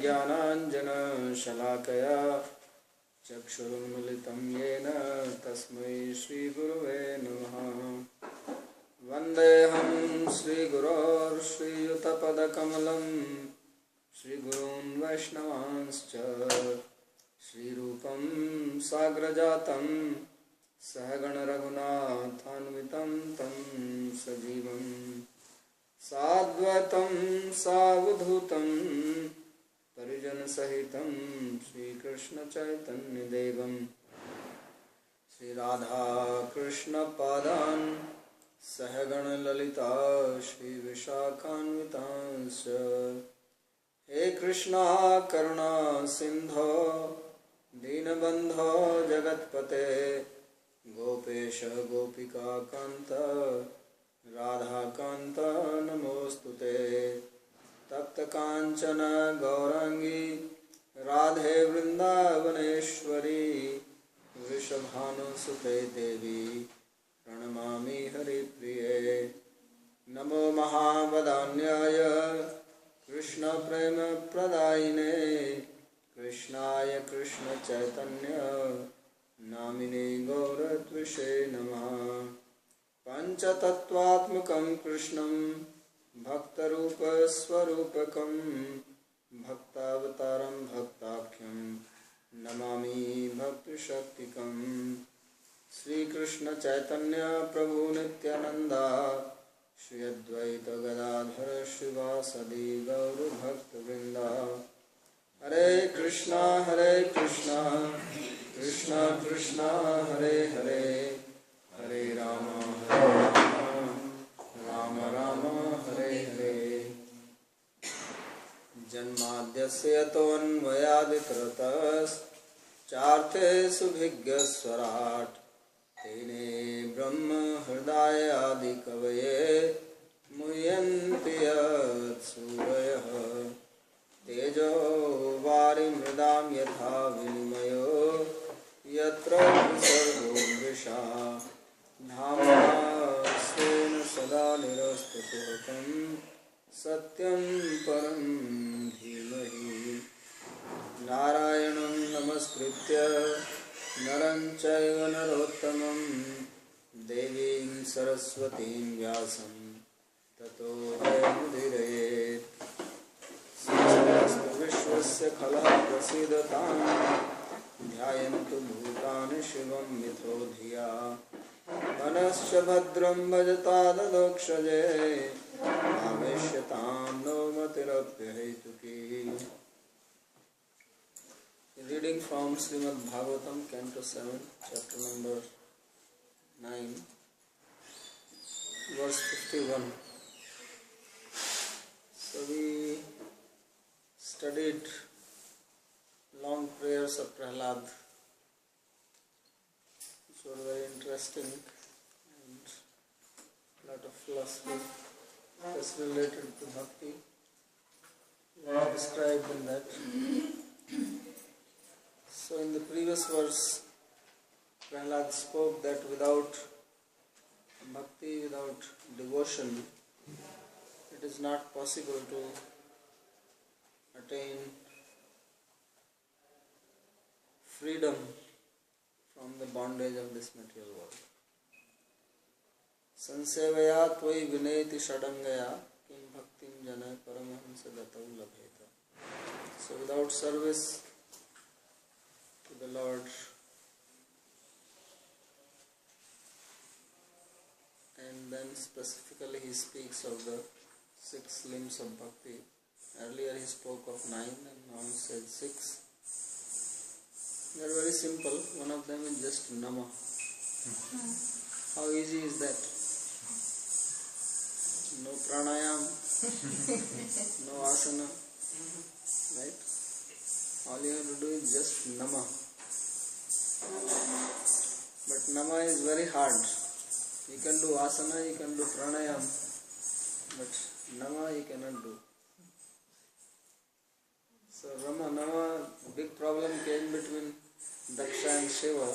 ज्ञानाञ्जनशलाकया चक्षुरुन्मिलितं येन तस्मै श्रीगुरुवे नमः। वन्देऽहं श्रीगुरोर्श्रीयुतपदकमलं श्रीगुरून् वैष्णवांश्च श्रीरूपं साग्रजातं सहगणरघुनाथान्वितं तं सजीवं साद्वैतं सावधूतं परिजनसहितं श्रीकृष्णचैतन्यदेवं श्रीराधाकृष्णपादान् सहगणललिता श्रीविशाखान्वितांश्च। हे कृष्णा करुणा सिन्धो दीनबन्धो जगत्पते गोपेश गोपिकान्त राधाकान्त नमोऽस्तुते। तप्तकाञ्चन गौरांगी राधे वृन्दावनेश्वरी वृषभानुसुते देवी प्रणमामि हरिप्रिये। नमो महावदान्याय कृष्णप्रेमप्रदायिने कृष्णाय कृष्णचैतन्य नामिने गौरत्विषे नमः। पञ्चतत्त्वात्मकं कृष्णं भक्तरूपस्वरूपकं भक्तावतारं भक्ताख्यं नमामि भक्तिशक्तिकं। श्रीकृष्ण चैतन्य प्रभु नित्यानंदा श्री अद्वैत गदाधर श्रीवासदि गौर भक्तवृंदा। हरे कृष्णा कृष्णा कृष्णा हरे हरे हरे राम राम राम हरे हरे। जन्माद्यस्य यतोऽन्वयादितरतश्चार्थेषु तेने ब्रह्म हृदय आदि कवये मुह्यन्ति यत्सूरयः। तेजो वारिमृदां यथा विनिमयो यत्र सर्वो मृषा धाम्ना स्वेन सदा निरस्तकुहकं सत्यं परं धीमहि। नारायणं नमस्कृत्य नरं चैव नरोत्तमं देवीं सरस्वतीं व्यासं ततो जयमुदीरयेत्। समस्तु विश्वस्य खलः प्रसीदतां ध्यायन्तु भूतानि शिवं मिथो धिया। मनश्च भद्रं भजता ददोक्षजे आवेश्यतां no मतिरप्यहेतुकी। Reading from Srimad Bhagavatam, Canto 7, chapter number 9, verse 51. So we studied long prayers of Prahlad, which were very interesting and a lot of philosophy that's related to bhakti was described in that. So in the previous verse, Prahlad spoke that without bhakti, without devotion, it is not possible to attain freedom from the bondage of this material world. Sansevaya tvai vineti shadangaya kim bhaktim jana paramahamsa gatau labheta. So without service to the Lord and then specifically he speaks of the 6 limbs of bhakti. Earlier he spoke of 9 and now he said 6. They are very simple. One of them is just nama. How easy is that? No pranayam, no asana, right? All you have to do is just nama. But nama is very hard. You can do asana, you can do pranayam, but nama you cannot do. So nama, big problem came between Daksha and Shiva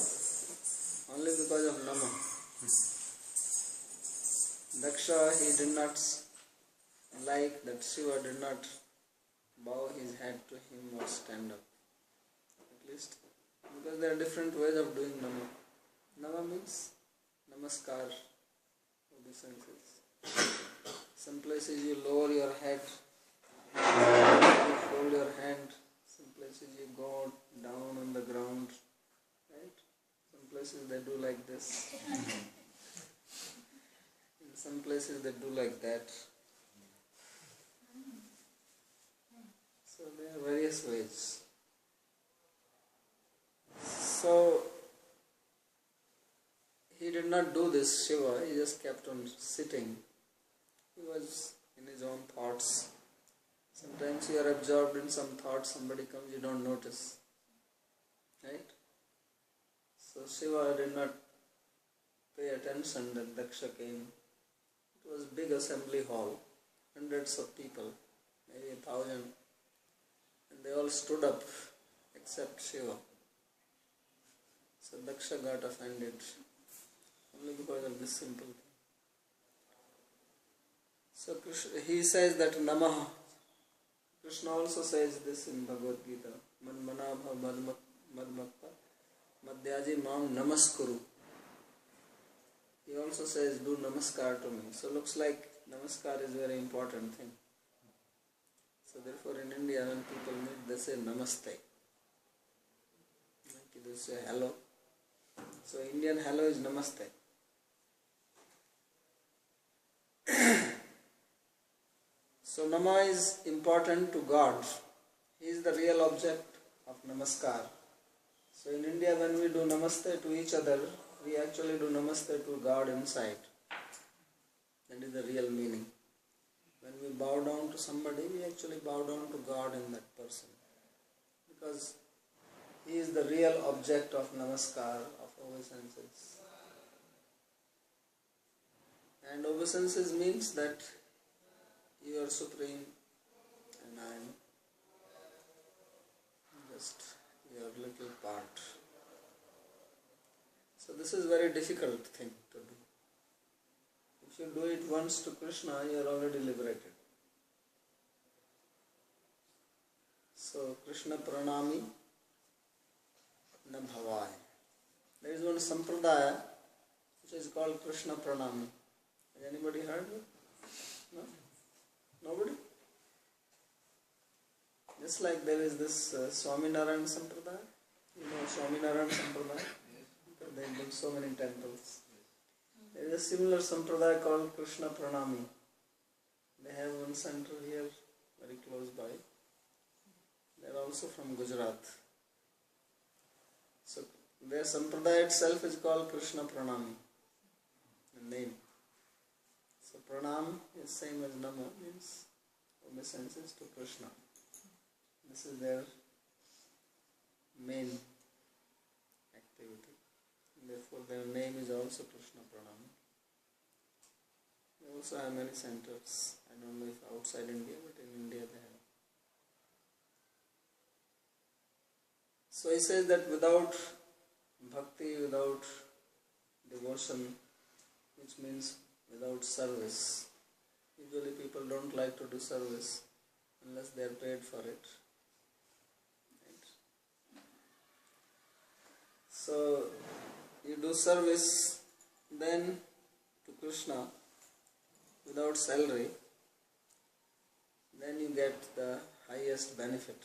only because of nama. Daksha, he did not like that Shiva did not bow his head head to him or stand up. At least, because there are different ways of doing Nama. Nama means Namaskar, obeisances. Some places you lower your head, you fold your hand, some places you go down on the ground, right? Some places they do like this. In some places they do like that. So there are various ways. So he did not do this, Shiva, he just kept on sitting. He was in his own thoughts. Sometimes you are absorbed in some thoughts, somebody comes, you don't notice. Right? So Shiva did not pay attention that Daksha came. It was a big assembly hall, hundreds of people, maybe 1,000. And they all stood up except Shiva. So Daksha got offended only because of this simple thing. So Krishna, he says that Namaha. Krishna also says this in Bhagavad Gita. Manmanabha madmakta madhyaji mam namaskuru. He also says do namaskar to me. So looks like namaskar is a very important thing. So therefore in India when people meet they say namaste. Like they say hello. So Indian hello is namaste. So Nama is important to God. He is the real object of Namaskar. So in India when we do Namaste to each other, we actually do Namaste to God inside. That is the real meaning. When we bow down to somebody, we actually bow down to God in that person. Because he is the real object of Namaskar, of obeisances. And obeisances means that you are supreme and I am just your little part. So this is a very difficult thing to do. If you do it once to Krishna, you are already liberated. So Krishna pranami na bhavai. There is one sampradaya which is called Krishna pranami. Has anybody heard it? No? Nobody? Just like there is this Swaminarayan Sampradaya. You know Swaminarayan Sampradaya? They built so many temples. There is a similar Sampradaya called Krishna Pranami. They have one center here, very close by. They are also from Gujarat. So their Sampradaya itself is called Krishna Pranami. The name. So Pranam is same as Nama, means obeisances to Krishna. This is their main activity. Therefore their name is also Krishna Pranam. They also have many centers. I don't know if outside India, but in India they have. So he says that without bhakti, without devotion, which means without service. Usually people don't like to do service unless they are paid for it. Right? So you do service then to Krishna without salary, then you get the highest benefit.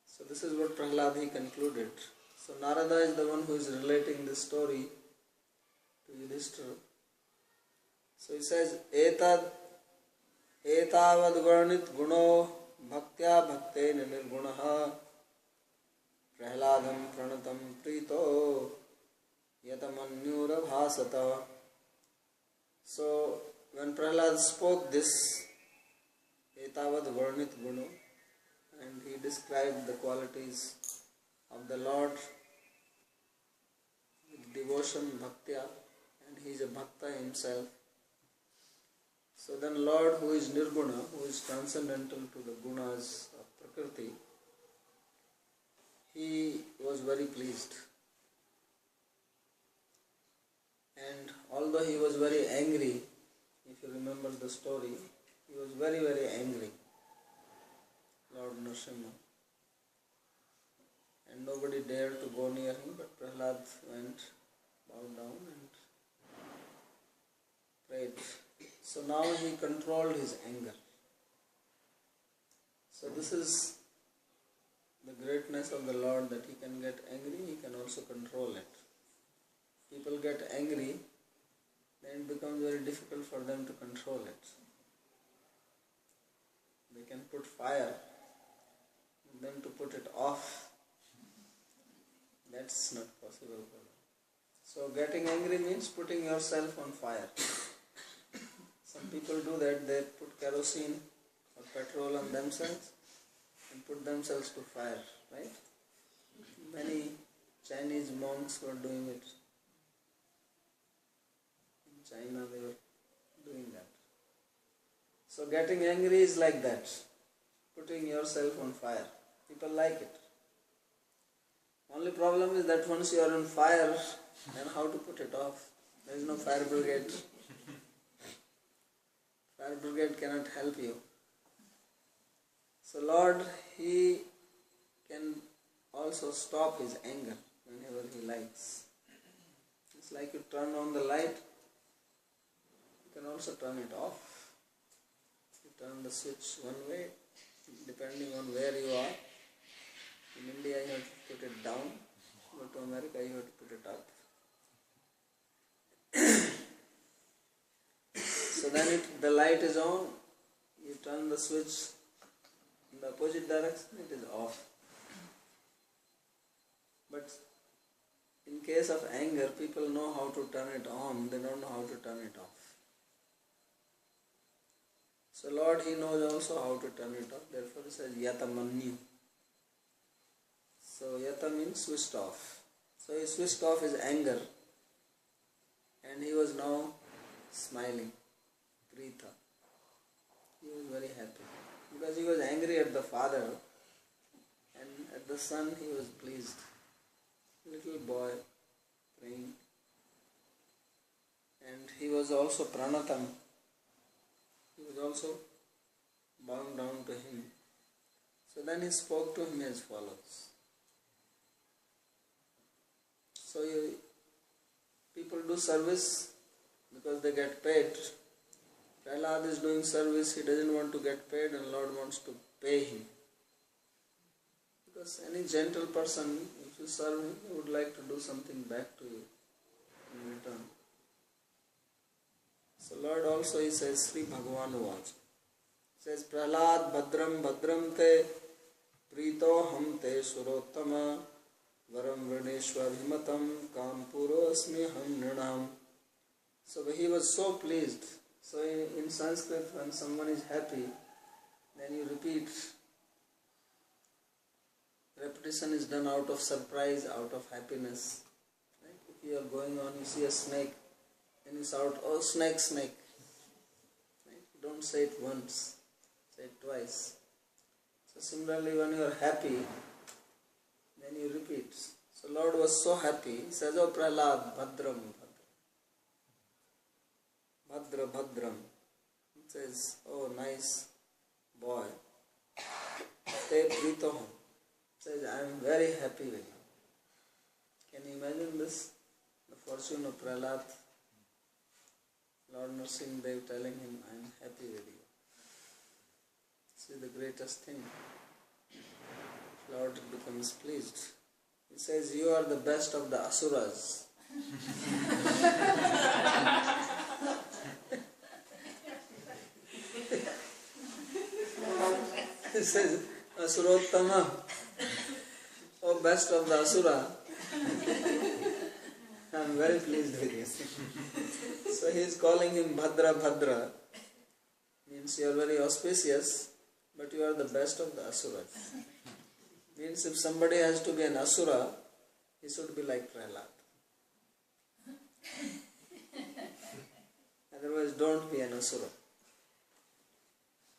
So this is what Prahlad concluded. So Narada is the one who is relating this story to Yudhishthira. So he says, Etavad varnit guno bhaktya bhakten nirgunaha Prahladam pranatam prito yatamanyura bhasata. So when Prahlad spoke this, Etavad varnit guno, and he described the qualities of the Lord with devotion, bhaktya, and he is a bhakta himself. So then Lord, who is nirguna, who is transcendental to the gunas of Prakriti, he was very pleased. And although he was very angry, if you remember the story, he was very, very angry. he controlled his anger. So this is the greatness of the Lord, that he can get angry, he can also control it. People get angry, then it becomes very difficult for them to control it. They can put fire, and then to put it off, that's not possible for them. So getting angry means putting yourself on fire. Some people do that, they put kerosene or petrol on themselves and put themselves to fire, right? Many Chinese monks were doing it. In China they were doing that. So getting angry is like that, putting yourself on fire. People like it. Only problem is that once you are on fire, then how to put it off? There is no fire brigade. Fire brigade cannot help you. So Lord, he can also stop his anger whenever he likes. It's like you turn on the light, you can also turn it off. You turn the switch one way, depending on where you are. In India you have to put it down, go to America you have to put it up. So then the light is on, you turn the switch in the opposite direction, it is off. But in case of anger, people know how to turn it on, they don't know how to turn it off. So Lord, he knows also how to turn it off, therefore he says Yata Manyu. So Yata means switched off. So he switched off his anger and he was now smiling. Prita. He was very happy because he was angry at the father and at the son he was pleased. Little boy praying, and he was also pranatam. He was also bowing down to him. So then he spoke to him as follows. So people do service because they get paid. Prahlad is doing service, he doesn't want to get paid and Lord wants to pay him. Because any gentle person, if you serve him, he would like to do something back to you in return. So Lord also, he says, Sri Bhagavan Vach. He says, Prahlad Bhadram Bhadram te Prito ham te Surottama Varam Vrineshwa Bhimatam Kampuro Asmi ham Nrinam. So he was so pleased. So in Sanskrit, when someone is happy, then you repeat. Repetition is done out of surprise, out of happiness. Right? If you are going on, you see a snake, and you shout, oh snake, snake. Right? You don't say it once, say it twice. So similarly, when you are happy, then you repeat. So Lord was so happy, he says, oh Prahlad, Bhadram, Bhadra, Bhadram. He says, oh nice boy. Te Pritoham. Says, I am very happy with you. Can you imagine this? The fortune of Prahlad. Lord Narsingh Dev telling him, I am happy with you. This is the greatest thing. Lord becomes pleased. He says, you are the best of the asuras. He says, Asurottama, oh best of the asura, I am very pleased with you. So he is calling him Bhadra Bhadra, means you are very auspicious, but you are the best of the asuras. Means if somebody has to be an asura, he should be like Prahlad. Otherwise don't be an asura.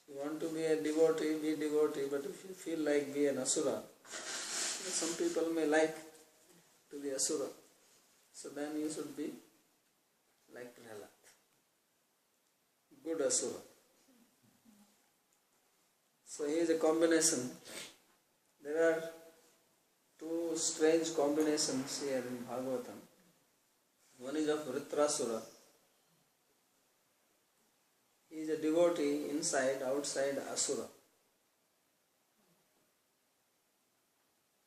If you want to be a devotee, be devotee, but if you feel like be an asura, some people may like to be asura, so then you should be like Prahlad. Good asura. So here is a combination. There are two strange combinations here in Bhagavatam. One is of Vritrasura. He is a devotee inside, outside Asura.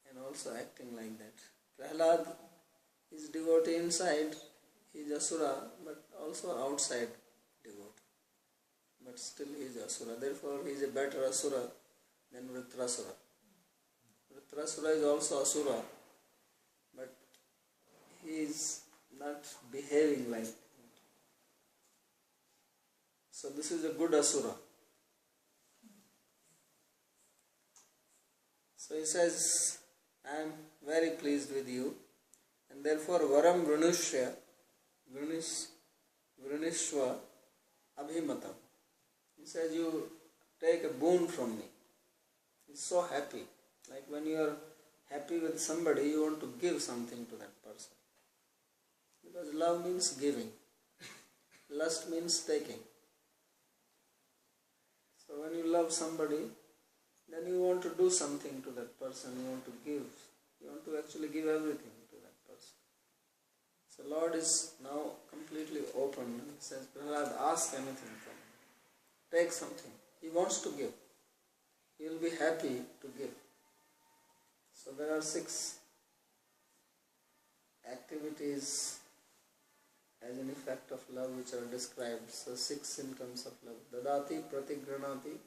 And also acting like that. Prahlad is devotee inside, he is Asura, but also outside devotee. But still he is Asura. Therefore he is a better Asura than Vritrasura. Vritrasura is also Asura, but he is not behaving like that. So this is a good Asura. So he says, I am very pleased with you, and therefore Varam Vrunushya, Vrunishva Abhimatam. He says, you take a boon from me. He's so happy. Like when you are happy with somebody, you want to give something to that person. Because love means giving. Lust means taking. So when you love somebody, then you want to do something to that person, you want to give. You want to actually give everything to that person. So Lord is now completely open and says, Prahlad, ask anything from him. Take something. He wants to give. He will be happy to give. So there are 6 activities as an effect of love which are described. So 6 symptoms of love. Dadati, pratigranati,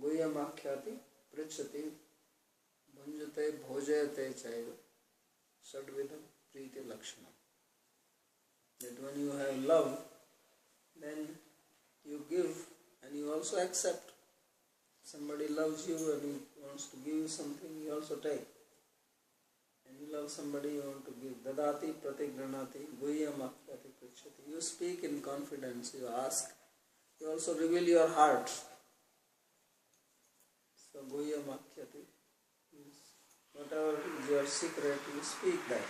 guyamakhyati, prichati, bhunjate, bhojayate chaiva, shadvidam, priti lakshana. That when you have love, then you give and you also accept. Somebody loves you and he wants to give you something, you also take. And you love somebody, you want to give. Dadati, pratigranati, guyamakhyati, prichati. You speak in confidence, you ask. You also reveal your heart. So guyamakhyati is whatever is your secret, you speak that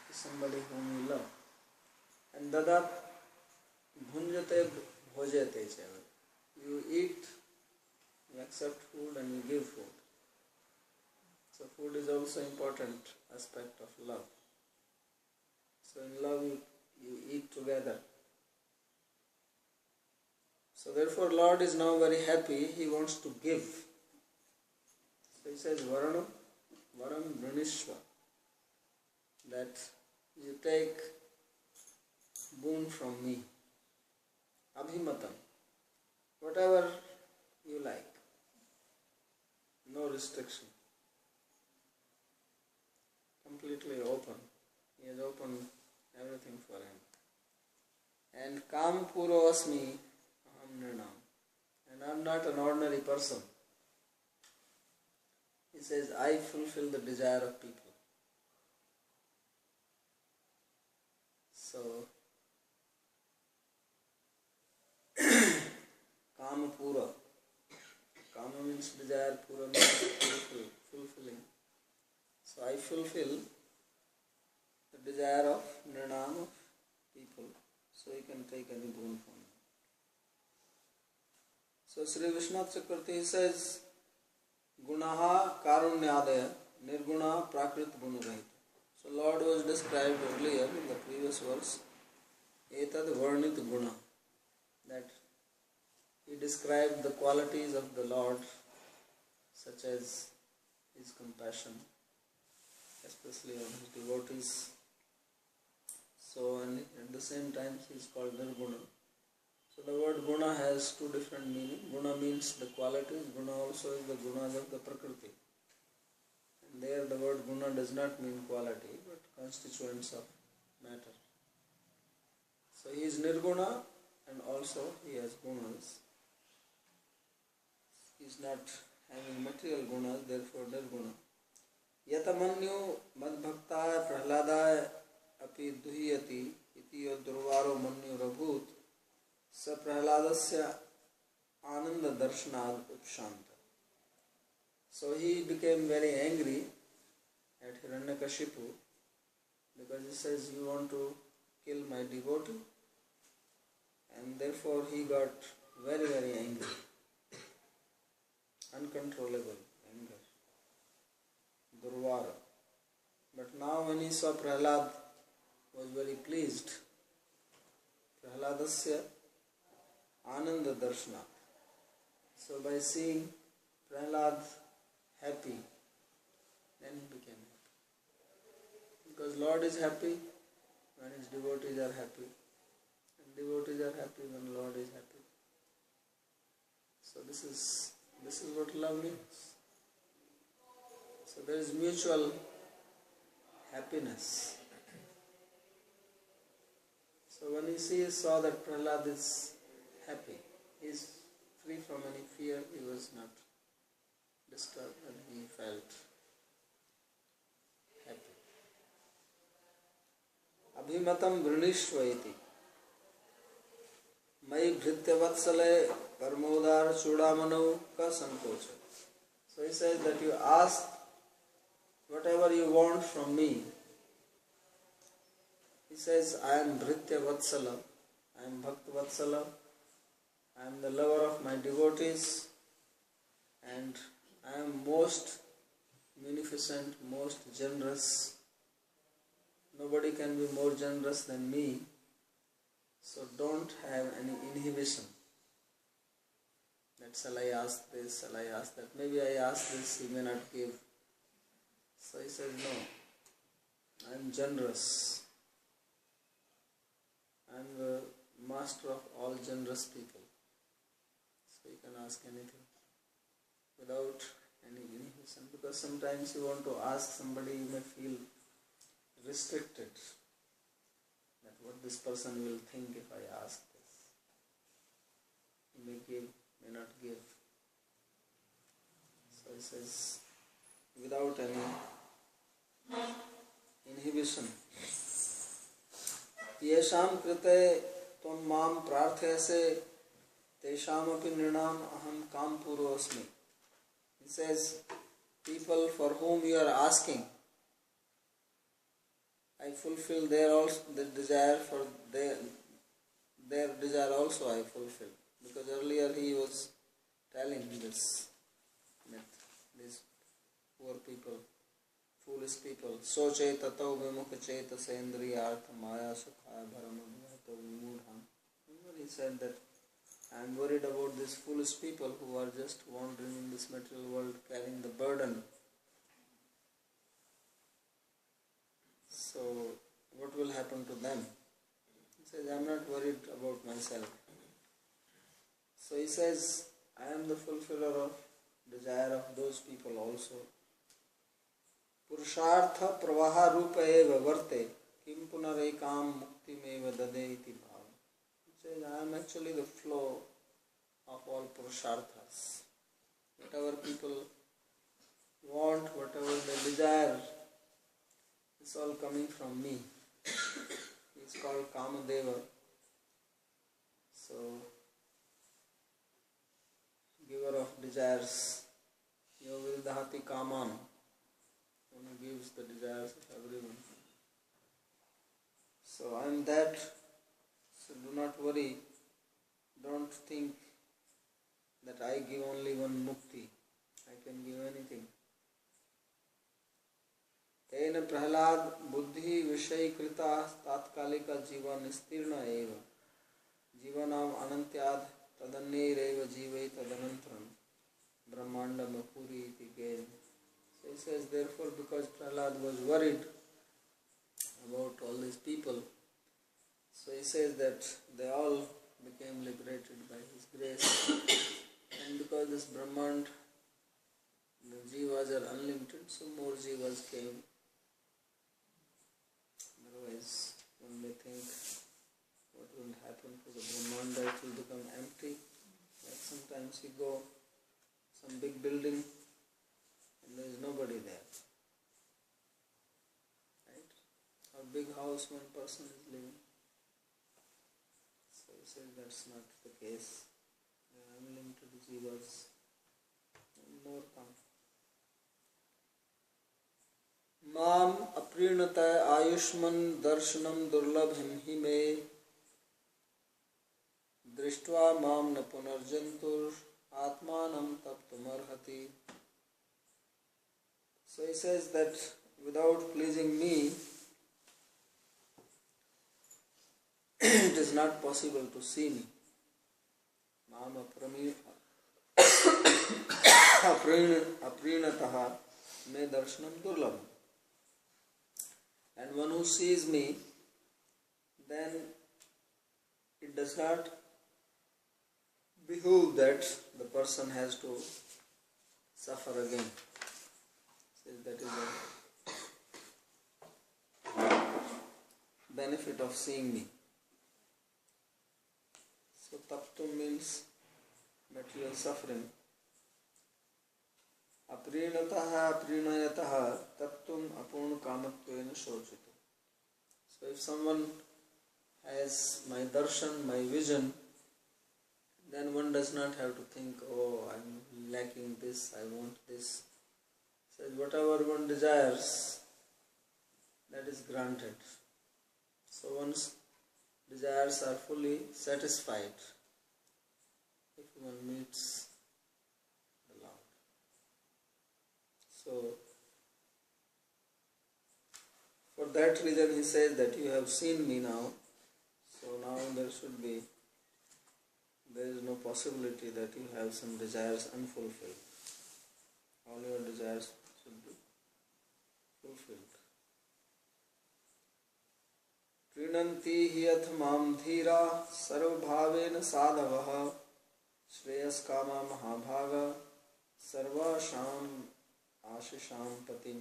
to somebody whom you love. And dadat bhunjate bhojate chaiva. You eat, you accept food and you give food. So food is also important aspect of love. So in love you eat together. So therefore Lord is now very happy, he wants to give. So he says Varam Vrinishva, that you take boon from me. Abhimatam, whatever you like. No restriction. Completely open. He has opened everything for him. And Kam Puro Asmi Aham Nirnam. And I am not an ordinary person. He says, I fulfill the desire of people. So, Kama Pura. Kama means desire, Pura means fulfilling. So I fulfill the desire of Nirnam of people. So you can take any boon from me. So Sri Vishwanath Chakravarti says, Gunaha Karunyadaya Nirguna Prakrit Gunarahita. So Lord was described earlier in the previous verse, Etad Varnit Guna, that he described the qualities of the Lord, such as his compassion, especially on his devotees. So, and at the same time he is called Nirguna. So the word Guna has 2 different meanings. Guna means the qualities, Guna also is the gunas of the Prakriti. And there the word Guna does not mean quality, but constituents of matter. So he is Nirguna and also he has gunas. He is not having material gunas, therefore Nirguna. Yatamanyu madbhaktaya prahladaya api duhyati iti durvaro manyu rabhut sa prahladasya ananda darshanad upshanta. So he became very angry at Hiranyakashipu because he says, you want to kill my devotee, and therefore he got very, very angry. Uncontrollable anger. Durvara. But now when he saw Prahlad was very pleased. Prahladasya Ananda Darshana. So by seeing Prahlad happy, then he became happy. Because Lord is happy when his devotees are happy. And devotees are happy when Lord is happy. So this is what love means. So there is mutual happiness. So when he saw that Prahlad is happy, he is free from any fear, he was not disturbed and he felt happy. Abhimatam vrinishva iti Mai bhrityavatsale parmodar chudamano ka sankocha. So he says that you ask whatever you want from me. He says, I am Bhritya Vatsala, I am Bhakt Vatsala, I am the lover of my devotees, and I am most munificent, most generous. Nobody can be more generous than me, so don't have any inhibition. That shall I ask this, shall I ask that? Maybe I ask this, he may not give. So he says, no, I am generous. I am the master of all generous people. So you can ask anything without any inhibition. Because sometimes you want to ask somebody, you may feel restricted. That what this person will think if I ask this. He may give, may not give. So he says, without any inhibition. येषाम कृते त्वं मां प्रार्थयसे तेषामपि नृणाम अहम कामपूरो अस्मि. He says, people for whom you are asking, I fulfill their desire for their desire also I fulfill. Because earlier he was telling this, that these poor people, foolish people, so chetatav vimukha chetasa indriyartha maya sukhaya bharamabhyato vimudham. He said that I am worried about these foolish people who are just wandering in this material world carrying the burden. So what will happen to them? He says, I am not worried about myself. So he says, I am the fulfiller of desire of those people also. Purushartha pravaha rupa eva varte kim punarekam mukti meva dade iti bhava. He says, I am actually the flow of all purusharthas. Whatever people want, whatever they desire, it's all coming from me. It's called Kamadeva. So, giver of desires. Yovidahati Kaman. One who gives the desires of everyone. So I am that. So do not worry. Don't think that I give only one mukti. I can give anything. Tena prahlad buddhi vishay krita tatkalika jiva nistirna eva. Jivanam anantyad tadannireva jivai tadanantram. Brahmanda mapuri iti gain. So he says, therefore, because Prahlad was worried about all these people, so he says that they all became liberated by his grace. And because this Brahmand, the jivas are unlimited, so more jivas came. Otherwise, one may think what will happen to the Brahmanda, it will become empty. Like sometimes you go some big building and there is nobody there. Right? Or big house, one person is living. So he says that's not the case. There are unlimited jivas and more come. Mam aprinata ayushman darshanam durlabhim hi me drishtva mam na punarjantur atmanam taptumarhati. So he says that without pleasing me, it is not possible to see me. माम अप्रीणतः मे darshanam durlabham. And one who sees me, then it does not behoove that the person has to suffer again. So that is the benefit of seeing me. So taptum means material suffering. Aprinataha aprinayataha taptum apurna kamatvena shochita. So if someone has my darshan, my vision, then one does not have to think, oh, I'm lacking this, I want this. So whatever one desires, that is granted. So one's desires are fully satisfied if one meets the Lord. So for that reason he says that you have seen me now, so now there is no possibility that you have some desires unfulfilled. All your desires should be fulfilled. Prinanti hiyath mam dhira sarvabhavena sadhavaha Shreyas-kama mahabhaga sarva-sham ashisham patim.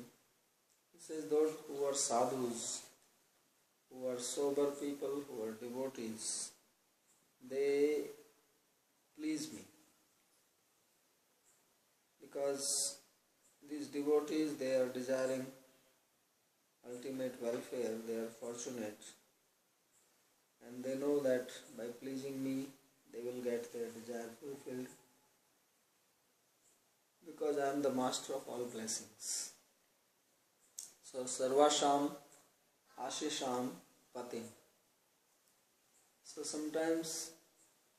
He says those who are sadhus, who are sober people, who are devotees, they please me. Because these devotees, they are desiring ultimate welfare, they are fortunate, and they know that by pleasing me, they will get their desire fulfilled, because I am the master of all blessings. So Sarvasham Ashisham Patim. So sometimes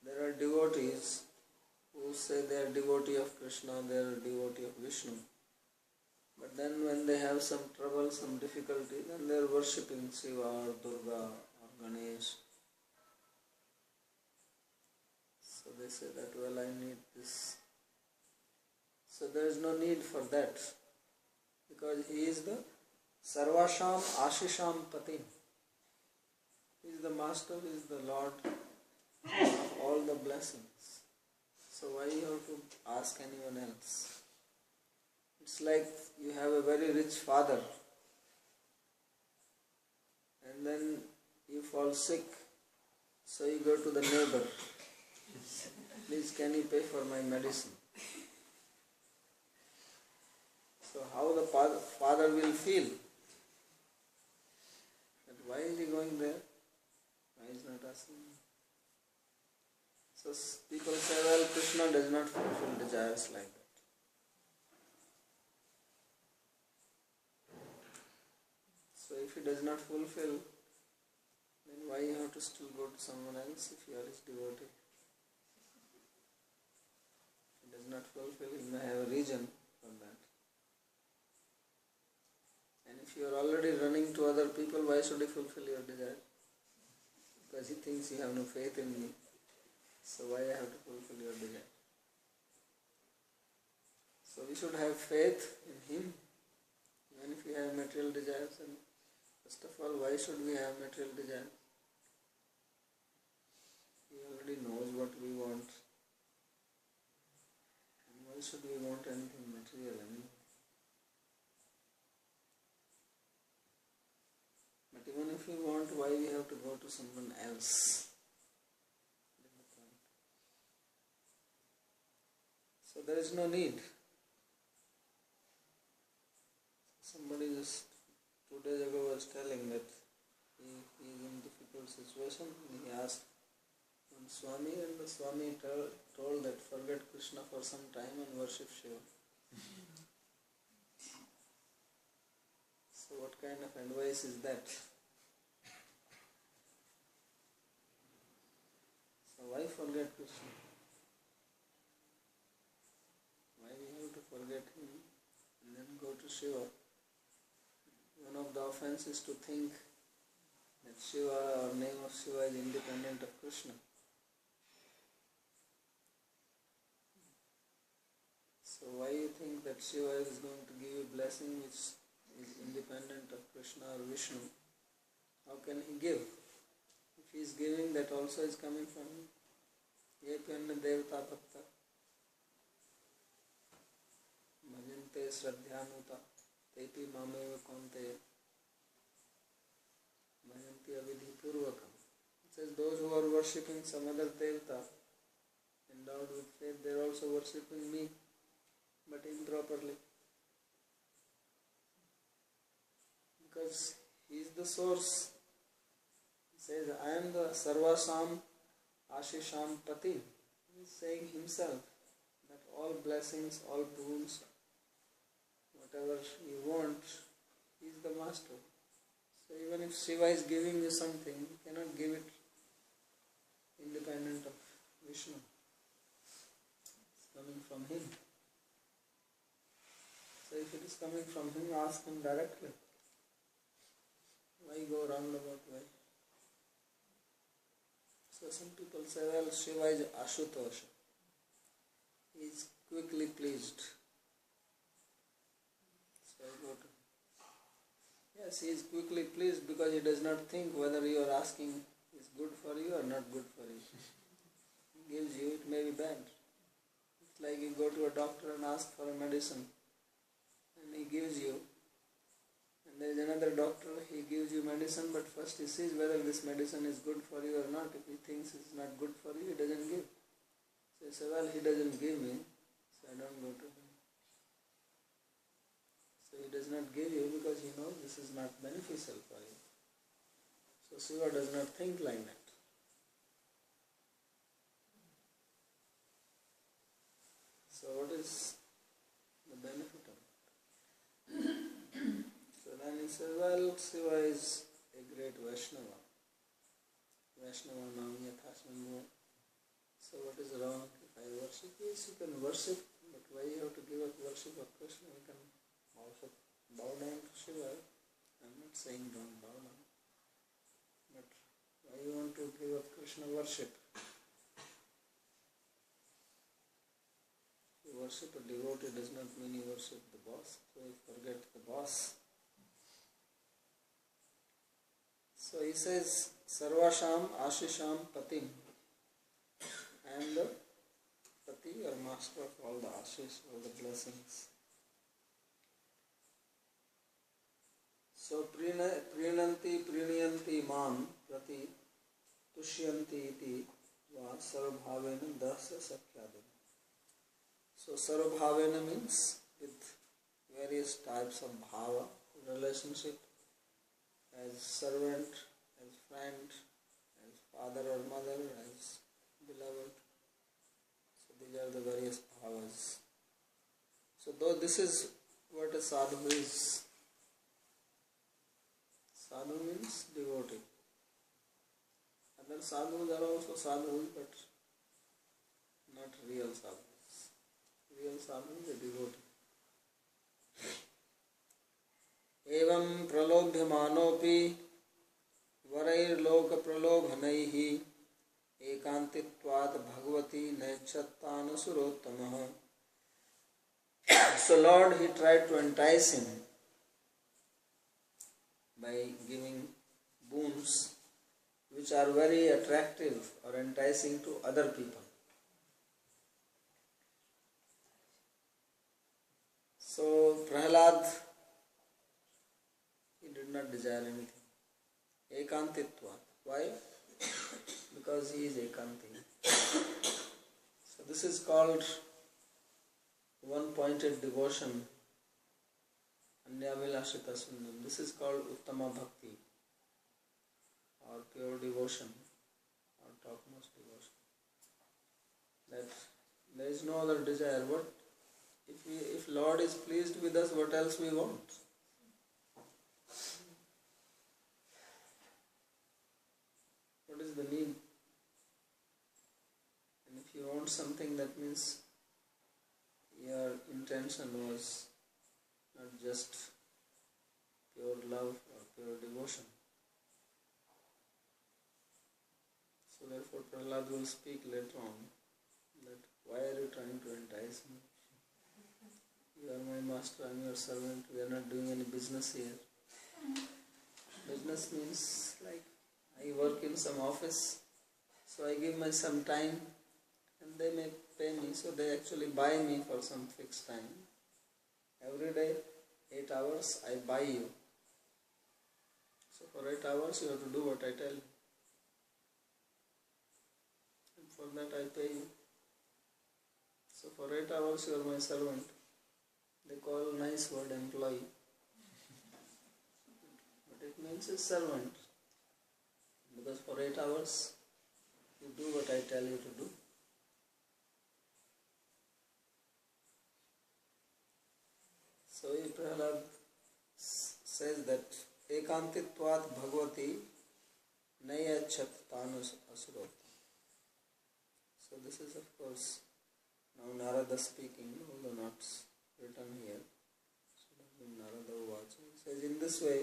there are devotees who say they are devotee of Krishna, they are devotee of Vishnu. But then when they have some trouble, some difficulty, then they are worshipping Shiva or Durga or Ganesh. So they say that, well, I need this. So there is no need for that, because he is the Sarvasham Ashisham Patim. He is the master, he is the Lord of all the blessings. So why you have to ask anyone else? It's like you have a very rich father and then you fall sick, so you go to the neighbor. Please, can you pay for my medicine? So how the father will feel? That why is he going there? Why is not asking me? So people say, well, Krishna does not fulfill desires like that. So if he does not fulfill, then why you have to still go to someone else if you are his devotee? If he does not fulfill, he may have a reason for that. And if you are already running to other people, why should he fulfill your desire? Because he thinks you have no faith in me. So why I have to fulfill your desire? So we should have faith in him. Even if we have material desires, and first of all, why should we have material desires? He already knows what we want. And why should we want anything material anyway? But even if we want, why we have to go to someone else? So there is no need. Somebody just 2 days ago was telling that he is in difficult situation. He asked one Swami, and the Swami told that forget Krishna for some time and worship Shiva. So what kind of advice is that? So why forget Krishna? Why we have to forget him and then go to Shiva? One of the offenses is to think that Shiva or name of Shiva is independent of Krishna. think that Shiva is going to give you blessing which is independent of Krishna or Vishnu, how can he give? If he is giving, that also is coming from him. Yepi anna devata bhakta bhajante shraddhanuta tepi mameva konte bhajanti avidhi purvakam. It says those who are worshipping some other devata endowed with faith, they are also worshipping me, but improperly. Because he is the source. He says, I am the Sarvasam Ashisham Pati. He is saying himself that all blessings, all boons, whatever you want, he is the master. So even if Shiva is giving you something, you cannot give it independent of Vishnu. It's coming from him. So if it is coming from him, ask him directly. Why go roundabout way? So some people say, well, Shiva is Ashutosha. He is quickly pleased. So I go to, yes, he is quickly pleased because he does not think whether you are asking is good for you or not good for you. He gives you, it may be bad. It's like you go to a doctor and ask for a medicine and he gives you. And there is another doctor, he gives you medicine, but first he sees whether this medicine is good for you or not. If he thinks it's not good for you, he doesn't give. So you say, well, he doesn't give me, so I don't go to him. So he does not give you because he knows this is not beneficial for you. So Shiva does not think like that. So what is the benefit of it? So then he says, well, Shiva is a great Vaishnava. Vaishnava nam yathasmanu. So what is wrong if I worship? Yes, you can worship, but why you have to give up worship of Krishna? You can also bow down to Shiva. I'm not saying don't bow down. But why you want to give up Krishna worship? You worship a devotee does not mean you worship the boss. So you forget the boss. So he says, Sarvasham Ashisham Patim. I am the Pati or master of all the Ashish, all the blessings. So Prinanti Priniyanti Mam Prati Tushyanti iti va Sarvabhavena Dasa Sakhyadina. So Sarvabhavena means with various types of bhava, relationship, as servant, as friend, as father or mother, as beloved. So these are the various bhavas. So though this is what a sadhu is. Sadhu means devotee. Other sadhus are also sadhus, but not real sadhus. Real sadhu is a devotee. एवं प्रलोभ्यमानोपि वरैर्लोक प्रलोभनैः एकान्तित्वात् Bhagwati नैच्छत्तानुसुरोत्तमः. So Lord, he tried to entice him by giving boons which are very attractive or enticing to other people. So Prahlad, he did not desire anything. Ekantitva. Why? Because he is ekanti. So this is called one-pointed devotion. Anyavilashita Sundam. This is called Uttama Bhakti or pure devotion or topmost devotion. That there is no other desire. What if Lord is pleased with us, what else we want? What is the need? And if you want something, that means your intention was not just pure love or pure devotion. So therefore Prahlad will speak later on that why are you trying to entice me? Master, I am your servant, we are not doing any business here. Business means like I work in some office, so I give my some time and they may pay me, so they actually buy me for some fixed time. Every day, 8 hours, I buy you. So for 8 hours, you have to do what I tell you. And for that, I pay you. So for 8 hours, you are my servant. They call nice word employee. But it means a servant. Because for 8 hours, you do what I tell you to do. So Prahlad says that ekantitvat bhagavati nayachat tanus asurot. So this is of course now Narada speaking, although not written here. Should have been Narada Uvacha. He says in this way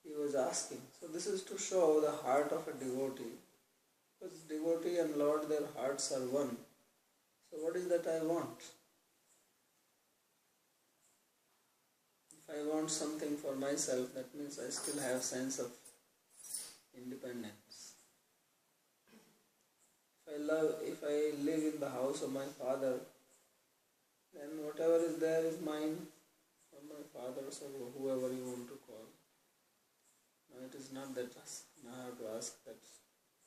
he was asking. So this is to show the heart of a devotee. Because devotee and Lord, their hearts are one. So what is that I want? If I want something for myself, that means I still have sense of independence. If I live in the house of my father, then whatever is there is mine, or my father's, or whoever you want to call. Now it is not that now I have to ask that,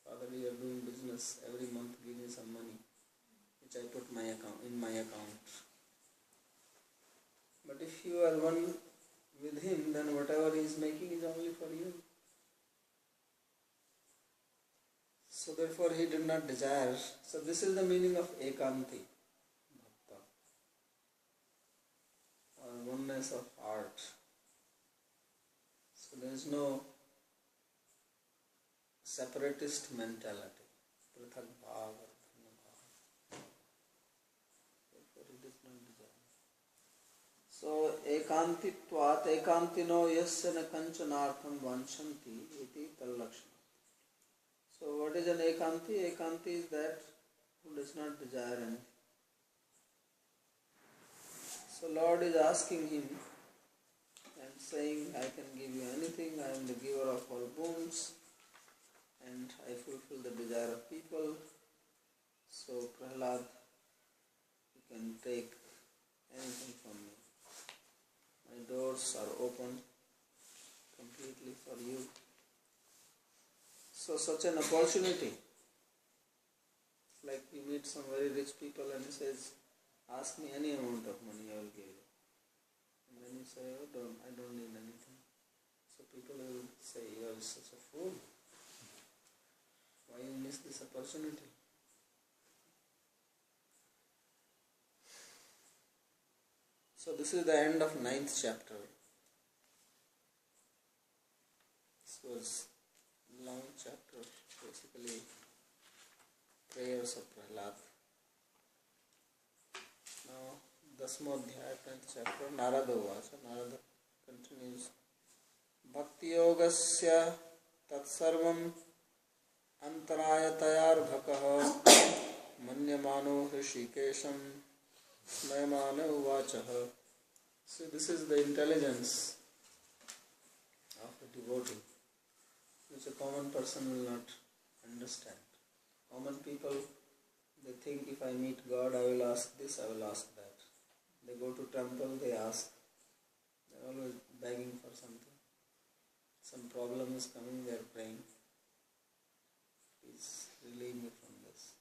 Father, you are doing business, every month give me some money, which I put in my account. But if you are one with him, then whatever he is making is only for you. So therefore he did not desire. So this is the meaning of ekanti, bhakta, or oneness of heart. So there is no separatist mentality. Prithak bhav or dhanna bhav. Therefore he does not desire. So ekantitvat ekantino yasya na kanchanartham vanchanti iti tallakshana. So what is an ekanti? Ekanti is that who does not desire anything. So Lord is asking him and saying, I can give you anything, I am the giver of all boons and I fulfill the desire of people. So Prahlad, you can take anything from me. My doors are open completely for you. So such an opportunity, like you meet some very rich people and he says, ask me any amount of money, I will give you. And then you say, oh, I don't need anything. So people will say, you are such a fool. Why you miss this opportunity? So this is the end of 9th chapter. This was a long chapter, basically prayers of Prahlad. Now, 10th Adhyaya, 10th chapter, Narada Uvacha. Narada continues. Bhakti yogasya tatsarvam antarayatayarbhakaha manyamano hrishikesham smayamano uvachaha. So this is the intelligence of a devotee, which a common person will not understand. Common people, they think if I meet God, I will ask this, I will ask that. They go to temple, they ask. They are always begging for something. Some problem is coming, they are praying. Please relieve me from this.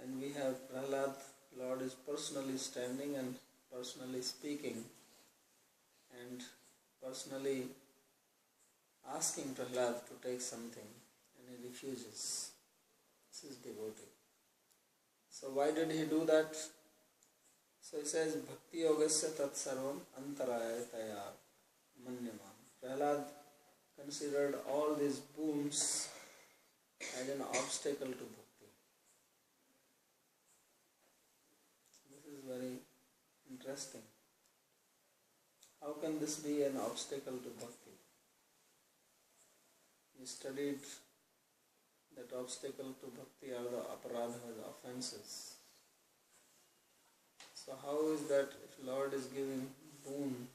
And we have Prahlad, Lord is personally standing and personally speaking and personally asking Prahlad to take something, and he refuses. This is devotee. So why did he do that? So he says, Bhakti yogasya tat sarvam antarayataya manyaman. Prahlad considered all these boons as an obstacle to bhakti. This is very interesting. How can this be an obstacle to bhakti? We studied that obstacle to bhakti are the aparadhas, offenses. So how is that if Lord is giving boon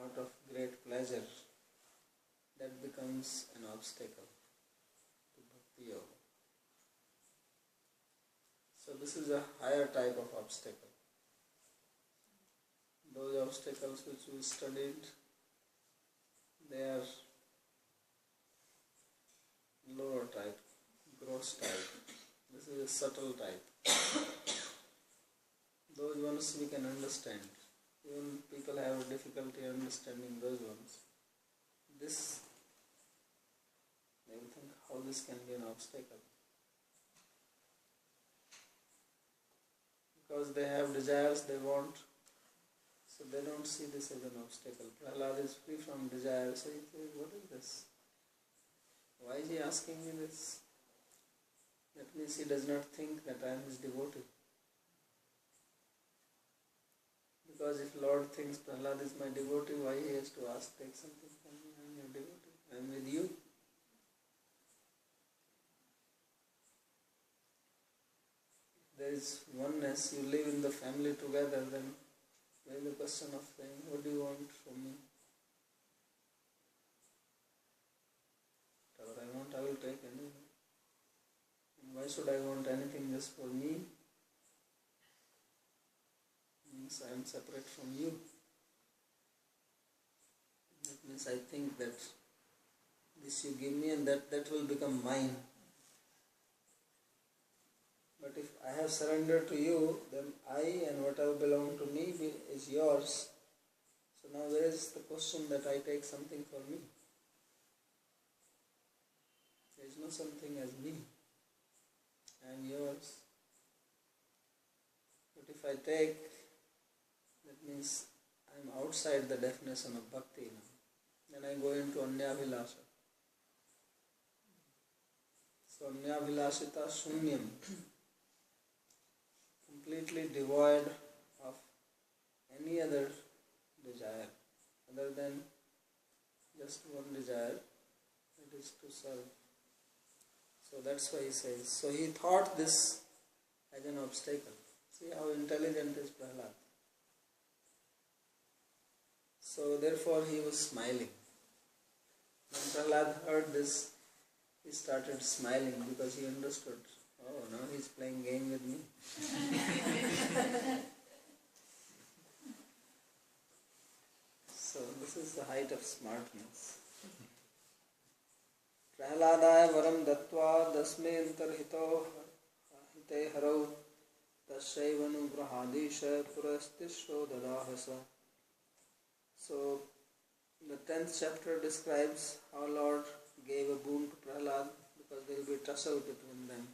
out of great pleasure, that becomes an obstacle to Bhakti Yoga? So this is a higher type of obstacle. Those obstacles which we studied, they are lower type, gross type. This is a subtle type. Those ones we can understand. Even people have difficulty understanding those ones. This, they will think how this can be an obstacle. Because they have desires they want, so they don't see this as an obstacle. Prahlad is free from desire, so he says, what is this? Why is he asking me this? That means he does not think that I am his devotee. Because if Lord thinks Prahlad is my devotee, why he has to ask, take something from me? I am your devotee. I am with you. If there is oneness, you live in the family together, then there is a question of saying, what do you want from me? Whatever I want, I will take anything. And why should I want anything just for me? Means I am separate from you. That means I think that this you give me and that will become mine. But if I have surrendered to you, then I and whatever belongs to me is yours. So now where is the question that I take something for me? There is no something as me. I am yours. But if I take, that means I am outside the definition of bhakti now. Then I go into anyabhilasha. So anyabhilashita shunyam. Completely devoid of any other desire other than just one desire, that is to serve. So that's why he says. So he thought this as an obstacle. See how intelligent is Prahlad. So therefore he was smiling. When Prahlad heard this, he started smiling because he understood. Oh, now he's playing game with me. So this is the height of smartness. Prahladaya varam dattva dasme antarhito hite harau tashaivanu brahadisha purastisho dadahasa. So the 10th chapter describes how Lord gave a boon to Prahlad because there will be tussle between them.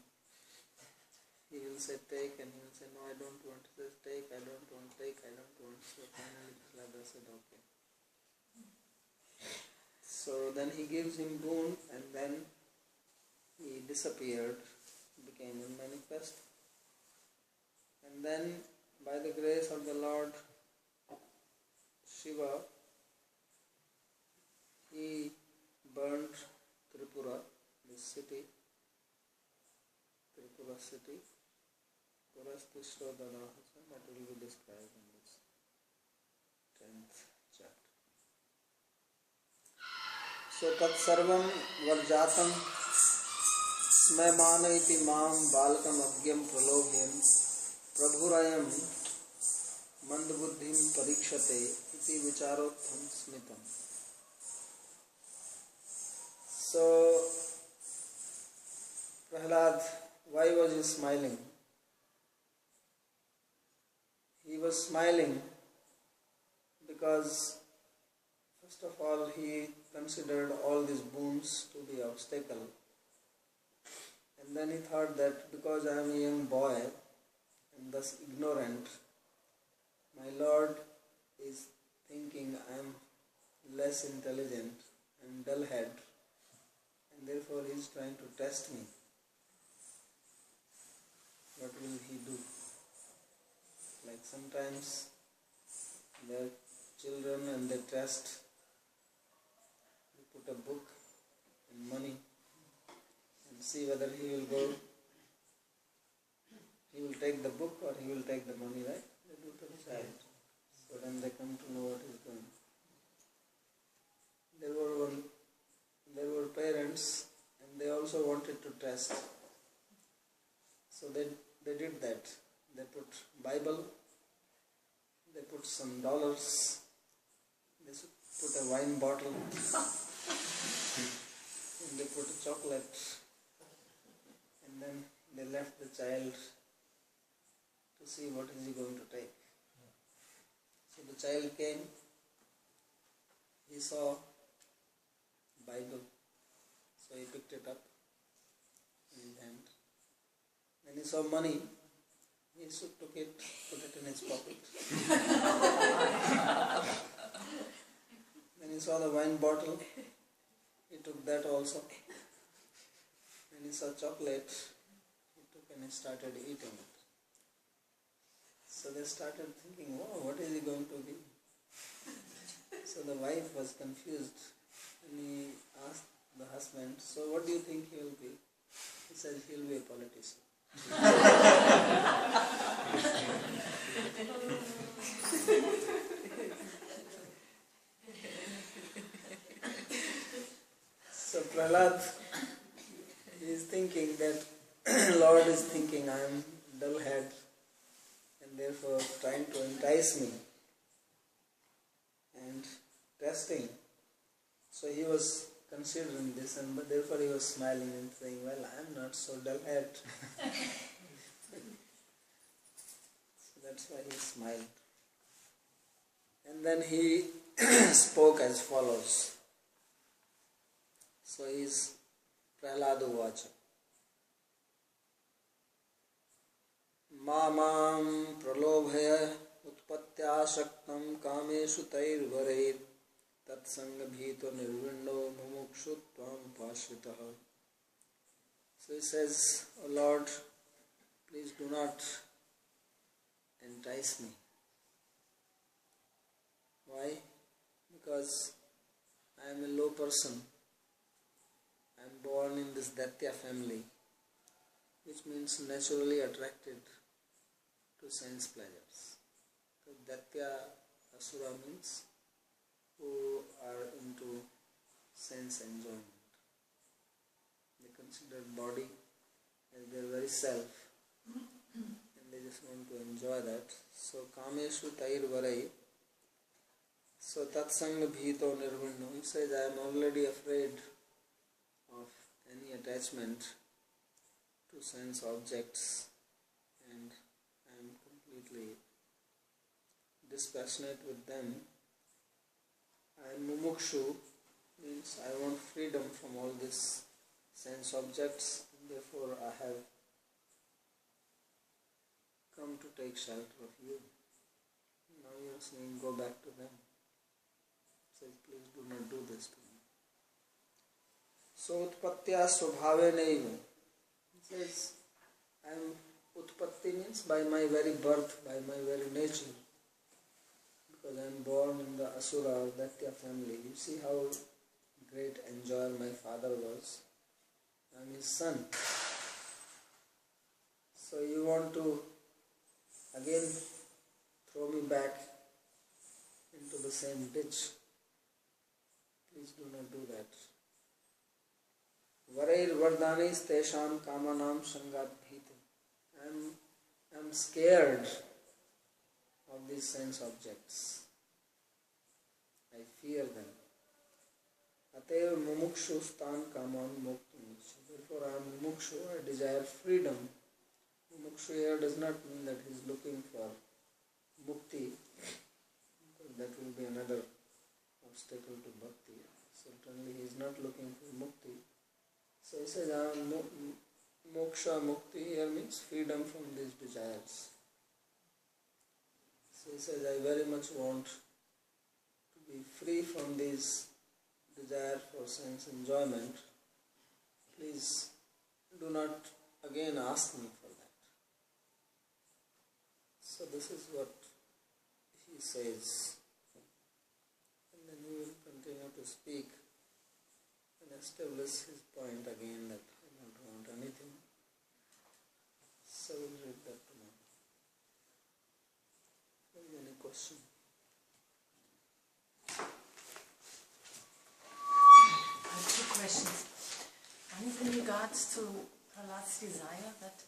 He will say take and he will say no, I don't want. He says take, I don't want, take, I don't want. So finally Prahlad said okay. So then he gives him boon and then he disappeared, became unmanifest. And then by the grace of the Lord Shiva, he burnt Tripura, this city, Tripura city, Purastisho Dadahasa, that will be described in this 10th chapter. So tat sarvam varjatam smemana iti mam balakam agyam pralobhyam prabhurayam mandbuddhim parikshate iti vicharotham smitam. So Prahlad, why was he smiling? He was smiling because first of all he considered all these boons to be obstacle, and then he thought that because I am a young boy and thus ignorant, my Lord is thinking I am less intelligent and dull head, and therefore he is trying to test me. What will he do? Like sometimes there are children and they test, they put a book and money and see whether he will go he will take the book or he will take the money, right? They do to the child. So then they come to know what is going. There were parents and they also wanted to test. So they did that. They put Bible, they put some dollars, they put a wine bottle, and they put a chocolate, and then they left the child to see what is he going to take. So the child came, he saw Bible, so he picked it up in his hand. Then he saw money, he took it, put it in his pocket. Then he saw the wine bottle, he took that also. Then he saw chocolate, he took and he started eating it. So they started thinking, wow, what is he going to be? So the wife was confused and he asked the husband, so what do you think he will be? He said, he will be a politician. So Prahlad is thinking that Lord is thinking I am dull head and therefore trying to entice me and testing. So he was considering this and but therefore he was smiling and saying, well, I am not so dull head. So that's why he smiled. And then he spoke as follows. So he is Prahlada Vacha. Mamam pralobhaya utpatyashaktam kameshu tairvareid tatsanga bhito nirvindo mumukshutvam pashritaha. So he says, O Lord, please do not entice me. Why? Because I am a low person. I am born in this Daitya family, which means naturally attracted to sense pleasures. So Daitya Asura means who are into sense enjoyment. They consider body as their very self and they just want to enjoy that. So Kameshu Tair Varai. So Tatsanga Bhito Nirvinno. He says, I am already afraid of any attachment to sense objects and I am completely dispassionate with them. I am mumukshu, means I want freedom from all these sense objects, and therefore I have come to take shelter of you. Now you are saying go back to them. He says, please do not do this to me. So utpatya svabhave naiva. He says, I am utpatti means by my very birth, by my very nature. Because I am born in the Asura or Daitya family. You see how great enjoyer my father was. I am his son. So you want to again throw me back into the same ditch. Please do not do that. Varair vardhanis tesham kamanam sangat bhite. I am scared of these sense objects. I fear them. Ateva mumukshu stan kaman muktum. Therefore I am mumukshu, I desire freedom. Mumukshu here does not mean that he is looking for mukti. That will be another obstacle to bhakti. Certainly he is not looking for mukti. So he says, moksha mukti here means freedom from these desires. So he says, I very much want to be free from this desire for sense enjoyment. Please do not again ask me for that. So this is what he says. And then he will continue to speak and establish his point again that I don't want anything. So we'll read that tomorrow. Any question? I have two questions. One is in regards to Prahlad's desire that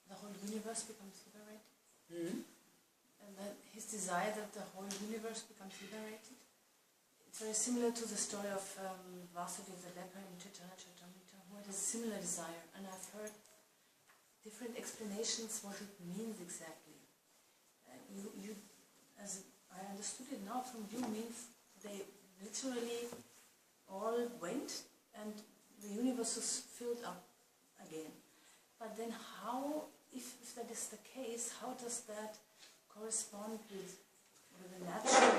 the whole universe becomes liberated. And that his desire that the whole universe becomes liberated. It's very similar to the story of Vasudeva the leper in Chaitanya Charitamrita, who had a similar desire. And I've heard different explanations what it means exactly. You, as I understood it now from you, means they literally all went and the universe was filled up again. But then how, if that is the case, how does that correspond with the natural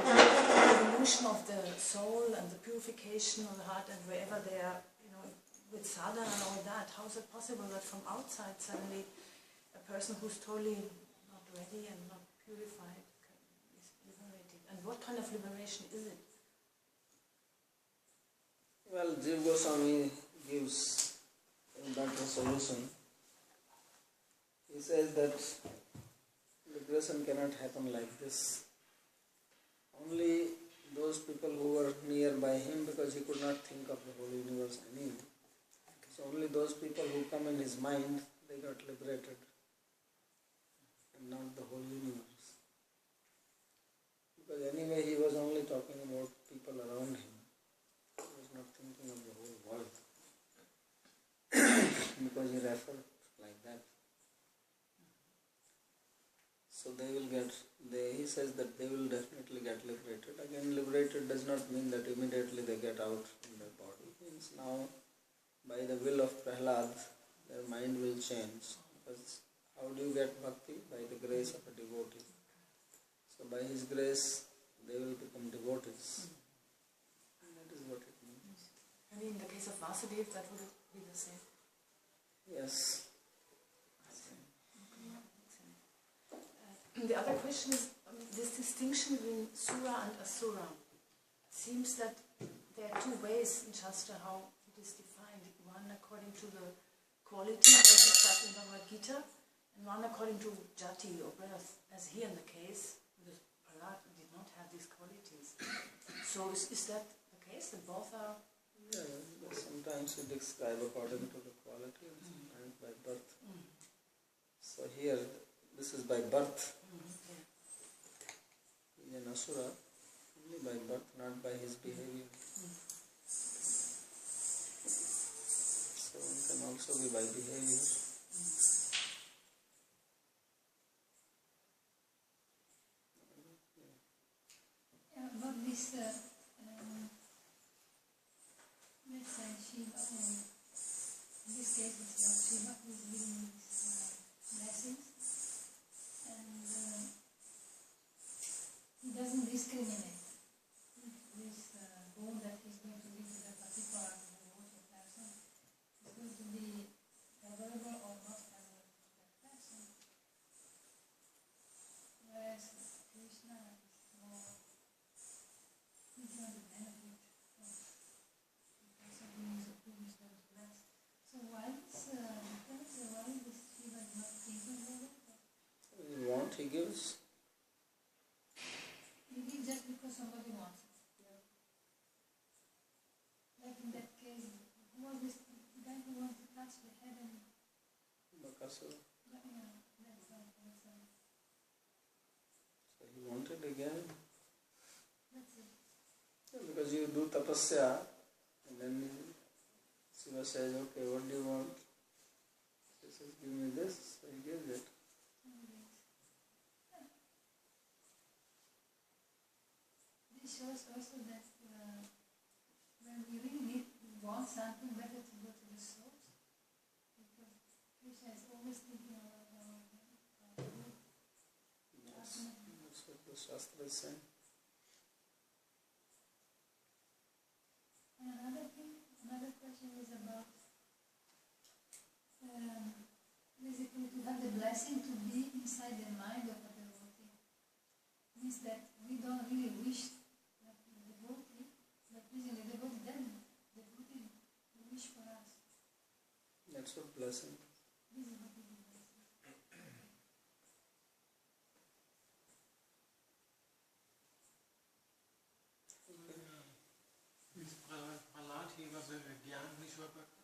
evolution of the soul and the purification of the heart, and wherever they are, with sadhana and all that? How is it possible that from outside suddenly a person who's totally not ready and not purified is liberated? And what kind of liberation is it? Well, Jiva Goswami gives a better solution. He says that liberation cannot happen like this. Only those people who were nearby him, because he could not think of the whole universe anyway. So only those people who come in his mind, they got liberated, and not the whole universe. Because anyway he was only talking about people around him. He was not thinking of the whole world. Because he referred like that. So they will get, he says that they will definitely get liberated. Again, liberated does not mean that immediately they get out from their body. It means now, by the will of Prahlad, their mind will change. Because how do you get bhakti? By the grace of a devotee. So by his grace, they will become devotees. And that is what it means. And in the case of Vasudeva, that would be the same? Yes. The other question is this distinction between Sura and Asura. It seems that there are two ways in Shastra how it is defined. One according to the quality as it's said in Bhagavad Gita, and one according to Jati or birth, as here in the case, because Prahlad did not have these qualities. So is that the case, that both are? Yeah, sometimes we describe according to the quality and sometimes by birth. So here, this is by birth. He is an Asura only by birth, not by his behavior. So one can also be by behavior. About this, let's say Shiva, in this case it's Lord Shiva who is giving these blessings, and he doesn't discriminate. This goal that he's going to give to the particular devoted person is going to be favorable or not favorable to that person. Whereas Krishna is more, he's going to benefit of the person who is going to bless. So why this difference? Why this Shiva is not thinking about it? You want, he gives. Maybe just because somebody wants it. Like in that case, who was this guy who wanted to touch the head and... Bakasura. Yeah, that's right. So he wanted again. That's it. Yeah, because you do tapasya, and then Shiva says, okay, what do you want? He says, give me this. So he gives it. This shows also that when we really want something, better to go to the source, because Krishna is always thinking about our good. Yes, that's what the Shastra is saying. And another question is about basically to have the blessing to be inside the mind of a devotee. Means that we don't really wish that the devotee, but using the devotee, then the devotee will wish for us. That's what blessing. This is what is the blessing. the Gyan Vishwa Bhakti?